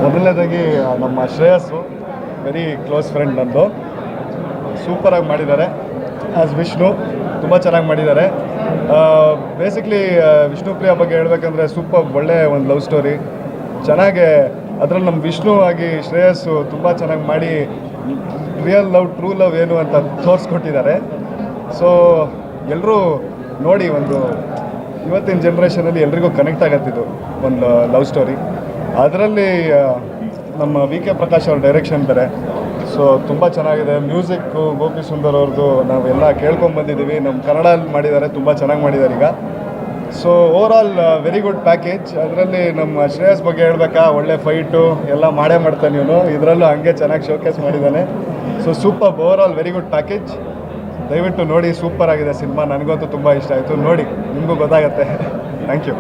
ಮೊದಲನೇದಾಗಿ ನಮ್ಮ ಶ್ರೇಯಸ್ಸು very close friend ನಂದು, ಸೂಪರಾಗಿ ಮಾಡಿದ್ದಾರೆ. ಆ್ಯಸ್ ವಿಷ್ಣು ತುಂಬ ಚೆನ್ನಾಗಿ ಮಾಡಿದ್ದಾರೆ. ಬೇಸಿಕ್ಲಿ ವಿಷ್ಣುಪ್ರಿಯ ಬಗ್ಗೆ ಹೇಳ್ಬೇಕಂದ್ರೆ ಸೂಪರ್ ಒಳ್ಳೆ ಒಂದು ಲವ್ ಸ್ಟೋರಿ ಚೆನ್ನಾಗೆ, ಅದರಲ್ಲಿ ನಮ್ಮ ವಿಷ್ಣು ಆಗಿ ಶ್ರೇಯಸ್ಸು ತುಂಬ ಚೆನ್ನಾಗಿ ಮಾಡಿ ರಿಯಲ್ ಲವ್ ಟ್ರೂ ಲವ್ ಏನು ಅಂತ ತೋರಿಸ್ಕೊಟ್ಟಿದ್ದಾರೆ. ಸೊ ಎಲ್ಲರೂ ನೋಡಿ, ಒಂದು ಇವತ್ತಿನ ಜನ್ರೇಷನಲ್ಲಿ ಎಲ್ರಿಗೂ ಕನೆಕ್ಟ್ ಆಗತ್ತಿದ್ದು ಒಂದು ಲವ್ ಸ್ಟೋರಿ. ಅದರಲ್ಲಿ ನಮ್ಮ ವಿ ಕೆ ಪ್ರಕಾಶ್ ಅವ್ರ ಡೈರೆಕ್ಷನ್ ಬೇರೆ, ಸೊ ತುಂಬ ಚೆನ್ನಾಗಿದೆ. ಮ್ಯೂಸಿಕ್ಕು ಗೋಪಿ ಸುಂದರ್ ಅವ್ರದ್ದು ನಾವೆಲ್ಲ ಕೇಳ್ಕೊಂಬಂದಿದ್ದೀವಿ, ನಮ್ಮ ಕನ್ನಡಲ್ಲಿ ಮಾಡಿದ್ದಾರೆ, ತುಂಬ ಚೆನ್ನಾಗಿ ಮಾಡಿದ್ದಾರೆ ಈಗ. So overall very good package. ಅದರಲ್ಲಿ ನಮ್ಮ ಶ್ರೇಯಸ್ ಬಗ್ಗೆ ಹೇಳ್ಬೇಕಾ, ಒಳ್ಳೆ ಫೈಟು ಎಲ್ಲ ಮಾಡ್ತಾನೆ ಇವನು, ಇದರಲ್ಲೂ ಹಂಗೆ ಚೆನ್ನಾಗಿ ಶೋಕೇಸ್ ಮಾಡಿದ್ದಾನೆ. So super, overall very good package. ದಯವಿಟ್ಟು ನೋಡಿ, ಸೂಪರ್ ಆಗಿದೆ ಸಿನಿಮಾ, ನನಗಂತೂ ತುಂಬ ಇಷ್ಟ ಆಯಿತು. ನೋಡಿ, ನಿಮಗೂ ಗೊತ್ತಾಗತ್ತೆ. Thank you.